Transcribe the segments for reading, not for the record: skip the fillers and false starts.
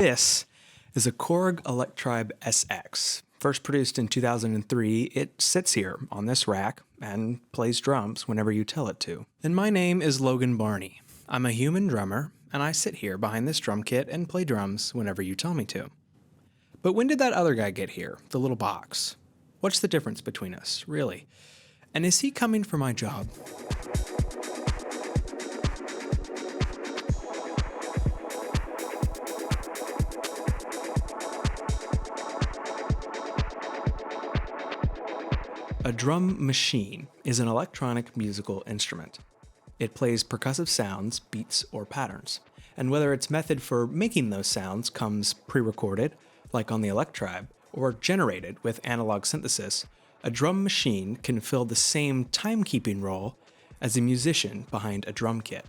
This is a Korg Electribe SX. First produced in 2003, it sits here on this rack and plays drums whenever you tell it to. And my name is Logan Barney. I'm a human drummer, and I sit here behind this drum kit and play drums whenever you tell me to. But when did that other guy get here, the little box? What's the difference between us, really? And is he coming for my job? A drum machine is an electronic musical instrument. It plays percussive sounds, beats, or patterns. And whether its method for making those sounds comes pre-recorded, like on the Electribe, or generated with analog synthesis, a drum machine can fill the same timekeeping role as a musician behind a drum kit.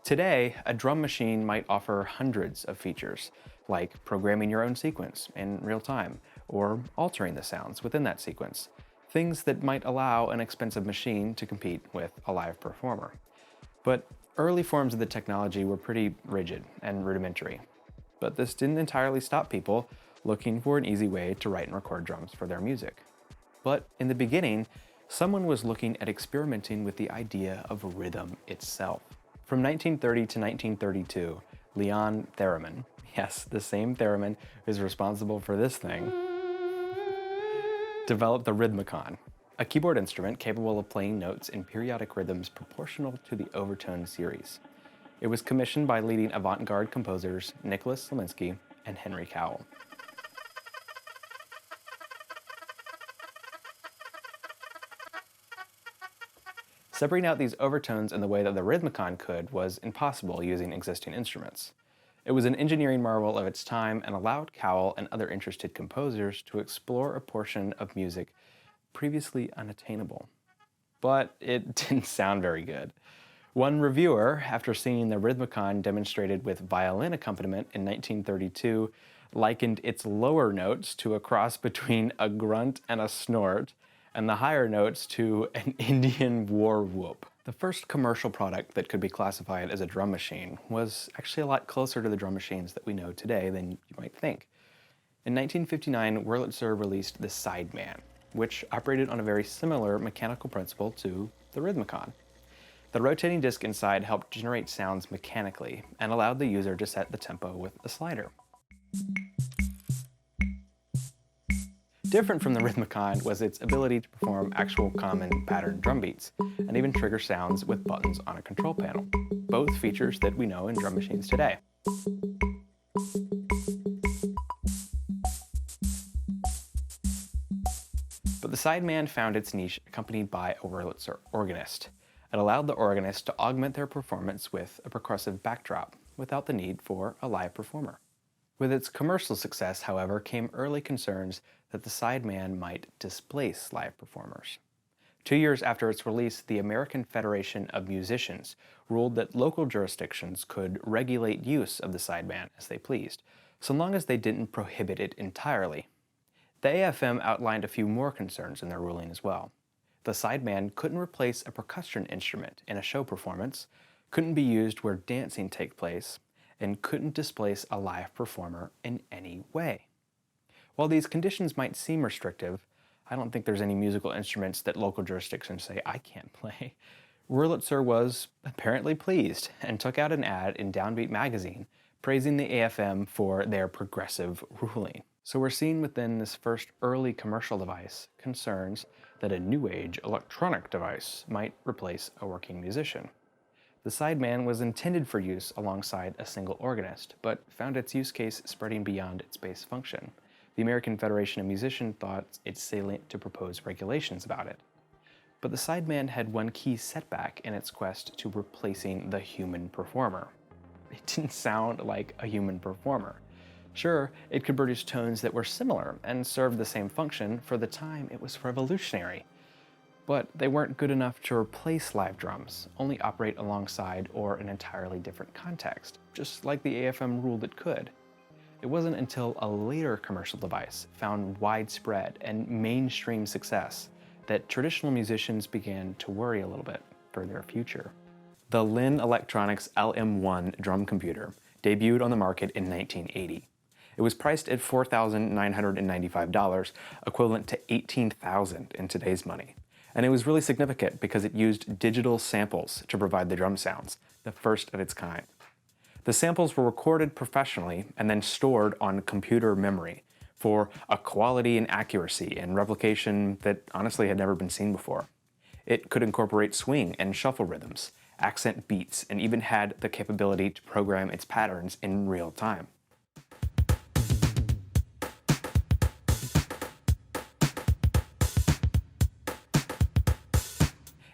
Today, a drum machine might offer hundreds of features, like programming your own sequence in real time, or altering the sounds within that sequence. Things that might allow an expensive machine to compete with a live performer. But early forms of the technology were pretty rigid and rudimentary. But this didn't entirely stop people looking for an easy way to write and record drums for their music. But in the beginning, someone was looking at experimenting with the idea of rhythm itself. From 1930 to 1932, Leon Theremin, yes, the same Theremin who's responsible for this thing, developed the Rhythmicon, a keyboard instrument capable of playing notes in periodic rhythms proportional to the overtone series. It was commissioned by leading avant-garde composers Nicholas Leminski and Henry Cowell. Separating out these overtones in the way that the Rhythmicon could was impossible using existing instruments. It was an engineering marvel of its time and allowed Cowell and other interested composers to explore a portion of music previously unattainable. But it didn't sound very good. One reviewer, after seeing the Rhythmicon demonstrated with violin accompaniment in 1932, likened its lower notes to a cross between a grunt and a snort, and the higher notes to an Indian war whoop. The first commercial product that could be classified as a drum machine was actually a lot closer to the drum machines that we know today than you might think. In 1959, Wurlitzer released the Side Man, which operated on a very similar mechanical principle to the Rhythmicon. The rotating disc inside helped generate sounds mechanically and allowed the user to set the tempo with a slider. Different from the Rhythmicon was its ability to perform actual common pattern drum beats, and even trigger sounds with buttons on a control panel, both features that we know in drum machines today. But the Sideman found its niche accompanied by a Wurlitzer organist. It allowed the organist to augment their performance with a percussive backdrop, without the need for a live performer. With its commercial success, however, came early concerns that the Sideman might displace live performers. 2 years after its release, the American Federation of Musicians ruled that local jurisdictions could regulate use of the Sideman as they pleased, so long as they didn't prohibit it entirely. The AFM outlined a few more concerns in their ruling as well. The Sideman couldn't replace a percussion instrument in a show performance, couldn't be used where dancing takes place, and couldn't displace a live performer in any way. While these conditions might seem restrictive, I don't think there's any musical instruments that local jurisdictions say I can't play. Wurlitzer was apparently pleased and took out an ad in Downbeat magazine praising the AFM for their progressive ruling. So we're seeing within this first early commercial device concerns that a new age electronic device might replace a working musician. The Sideman was intended for use alongside a single organist, but found its use case spreading beyond its base function. The American Federation of Musicians thought it salient to propose regulations about it. But the Sideman had one key setback in its quest to replacing the human performer. It didn't sound like a human performer. Sure, it could produce tones that were similar and served the same function. For the time, it was revolutionary. But they weren't good enough to replace live drums, only operate alongside or an entirely different context, just like the AFM ruled it could. It wasn't until a later commercial device found widespread and mainstream success that traditional musicians began to worry a little bit for their future. The Linn Electronics LM-1 drum computer debuted on the market in 1980. It was priced at $4,995, equivalent to $18,000 in today's money. And it was really significant because it used digital samples to provide the drum sounds, the first of its kind. The samples were recorded professionally and then stored on computer memory for a quality and accuracy and replication that honestly had never been seen before. It could incorporate swing and shuffle rhythms, accent beats, and even had the capability to program its patterns in real time.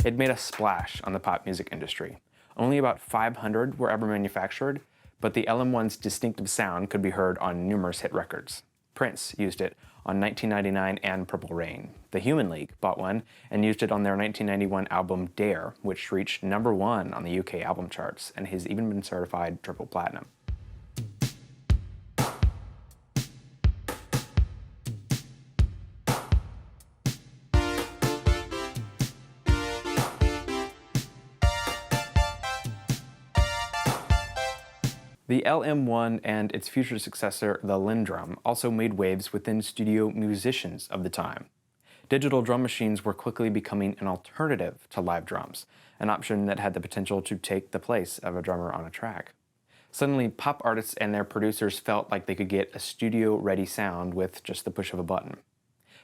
It made a splash on the pop music industry. Only about 500 were ever manufactured, but the LM1's distinctive sound could be heard on numerous hit records. Prince used it on 1999 and Purple Rain. The Human League bought one and used it on their 1991 album Dare, which reached #1 on the UK album charts and has even been certified triple platinum. The LM1 and its future successor, the Lynge drum, also made waves within studio musicians of the time. Digital drum machines were quickly becoming an alternative to live drums, an option that had the potential to take the place of a drummer on a track. Suddenly, pop artists and their producers felt like they could get a studio-ready sound with just the push of a button.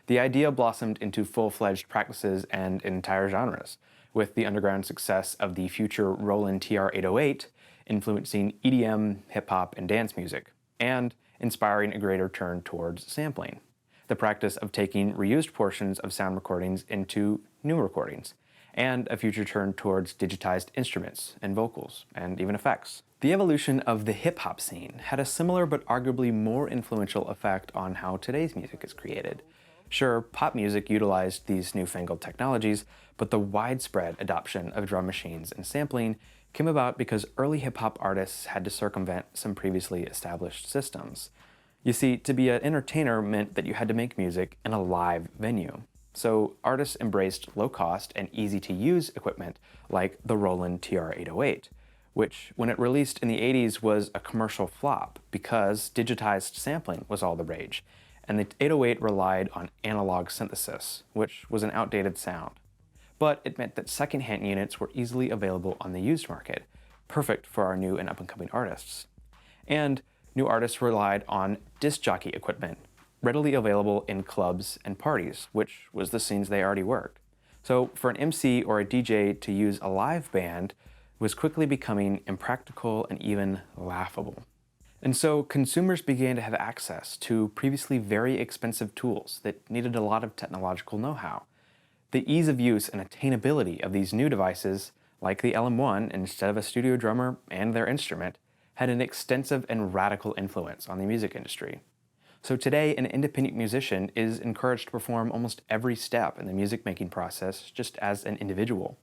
The idea blossomed into full-fledged practices and entire genres, with the underground success of the future Roland TR-808 influencing EDM, hip-hop, and dance music, and inspiring a greater turn towards sampling, the practice of taking reused portions of sound recordings into new recordings, and a future turn towards digitized instruments and vocals, and even effects. The evolution of the hip-hop scene had a similar but arguably more influential effect on how today's music is created. Sure, pop music utilized these newfangled technologies, but the widespread adoption of drum machines and sampling came about because early hip-hop artists had to circumvent some previously established systems. You see, to be an entertainer meant that you had to make music in a live venue. So artists embraced low-cost and easy-to-use equipment like the Roland TR-808, which, when it released in the 80s, was a commercial flop because digitized sampling was all the rage, and the 808 relied on analog synthesis, which was an outdated sound. But it meant that secondhand units were easily available on the used market, perfect for our new and up-and-coming artists. And new artists relied on disc jockey equipment, readily available in clubs and parties, which was the scenes they already worked. So for an MC or a DJ to use a live band was quickly becoming impractical and even laughable. And so consumers began to have access to previously very expensive tools that needed a lot of technological know-how. The ease of use and attainability of these new devices, like the LM1 instead of a studio drummer and their instrument, had an extensive and radical influence on the music industry. So today, an independent musician is encouraged to perform almost every step in the music-making process just as an individual.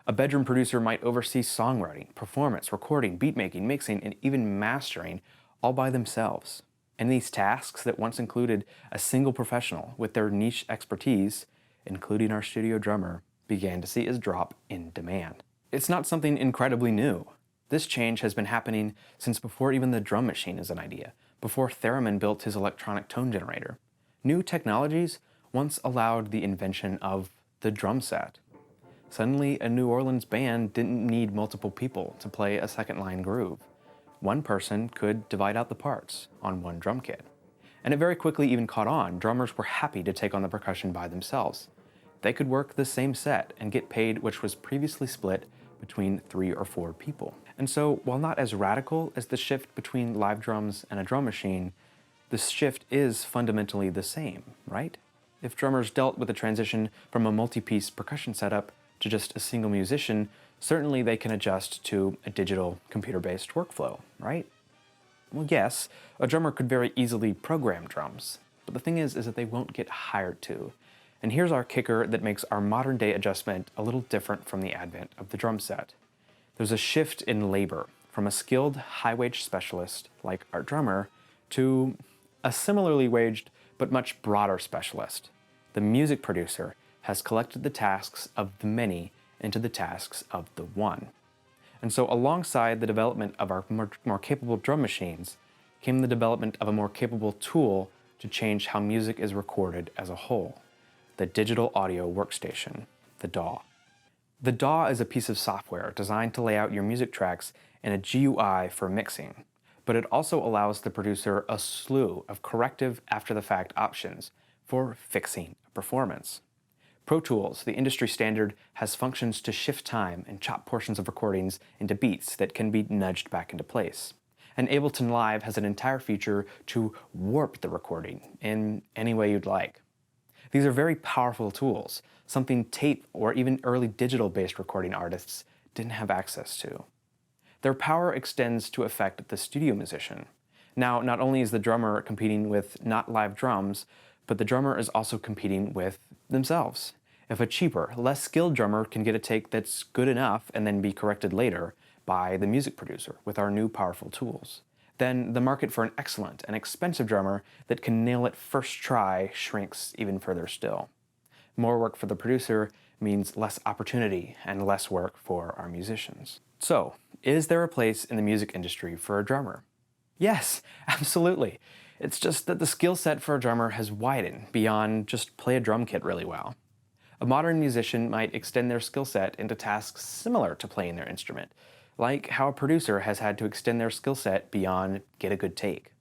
A bedroom producer might oversee songwriting, performance, recording, beat-making, mixing, and even mastering all by themselves. And these tasks that once included a single professional with their niche expertise, including our studio drummer, began to see as drop in demand. It's not something incredibly new. This change has been happening since before even the drum machine is an idea, before Theremin built his electronic tone generator. New technologies once allowed the invention of the drum set. Suddenly, a New Orleans band didn't need multiple people to play a second-line groove. One person could divide out the parts on one drum kit. And it very quickly even caught on. Drummers were happy to take on the percussion by themselves. They could work the same set and get paid, which was previously split between 3 or 4 people. And so, while not as radical as the shift between live drums and a drum machine, the shift is fundamentally the same, right? If drummers dealt with the transition from a multi-piece percussion setup to just a single musician, certainly they can adjust to a digital, computer-based workflow, right? Well, yes, a drummer could very easily program drums, but the thing is that they won't get hired to. And here's our kicker that makes our modern day adjustment a little different from the advent of the drum set. There's a shift in labor from a skilled high-wage specialist like our drummer to a similarly waged but much broader specialist. The music producer has collected the tasks of the many into the tasks of the one. And so alongside the development of our more capable drum machines came the development of a more capable tool to change how music is recorded as a whole, the Digital Audio Workstation, the DAW. The DAW is a piece of software designed to lay out your music tracks in a GUI for mixing, but it also allows the producer a slew of corrective after-the-fact options for fixing a performance. Pro Tools, the industry standard, has functions to shift time and chop portions of recordings into beats that can be nudged back into place. And Ableton Live has an entire feature to warp the recording in any way you'd like. These are very powerful tools, something tape or even early digital-based recording artists didn't have access to. Their power extends to affect the studio musician. Now, not only is the drummer competing with not live drums, but the drummer is also competing with themselves. If a cheaper, less skilled drummer can get a take that's good enough and then be corrected later by the music producer with our new powerful tools, then the market for an excellent and expensive drummer that can nail it first try shrinks even further still. More work for the producer means less opportunity and less work for our musicians. So, is there a place in the music industry for a drummer? Yes, absolutely. It's just that the skill set for a drummer has widened beyond just play a drum kit really well. A modern musician might extend their skill set into tasks similar to playing their instrument, like how a producer has had to extend their skill set beyond get a good take.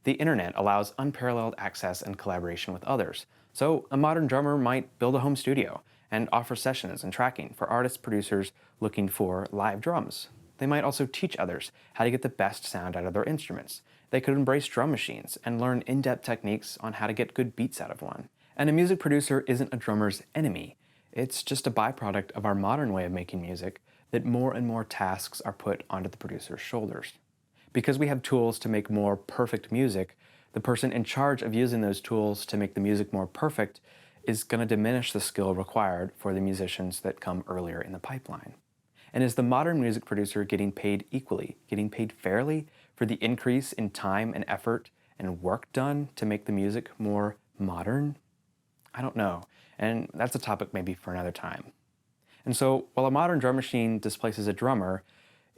The internet allows unparalleled access and collaboration with others, so a modern drummer might build a home studio and offer sessions and tracking for artists, producers looking for live drums. They might also teach others how to get the best sound out of their instruments. They could embrace drum machines and learn in-depth techniques on how to get good beats out of one. And a music producer isn't a drummer's enemy. It's just a byproduct of our modern way of making music that more and more tasks are put onto the producer's shoulders. Because we have tools to make more perfect music, the person in charge of using those tools to make the music more perfect is going to diminish the skill required for the musicians that come earlier in the pipeline. And is the modern music producer getting paid equally, getting paid fairly for the increase in time and effort and work done to make the music more modern? I don't know, and that's a topic maybe for another time. And so, while a modern drum machine displaces a drummer,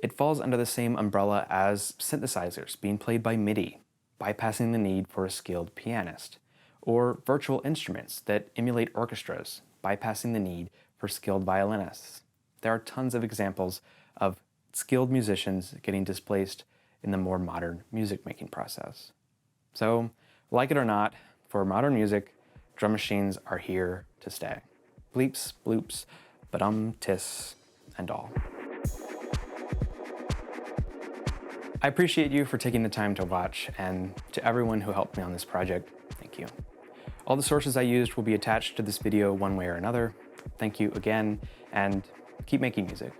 it falls under the same umbrella as synthesizers being played by MIDI, bypassing the need for a skilled pianist, or virtual instruments that emulate orchestras, bypassing the need for skilled violinists. There are tons of examples of skilled musicians getting displaced in the more modern music-making process. So, like it or not, for modern music, drum machines are here to stay. Bleeps, bloops, ba-dum, tis, and all. I appreciate you for taking the time to watch, and to everyone who helped me on this project, thank you. All the sources I used will be attached to this video one way or another. Thank you again, and keep making music.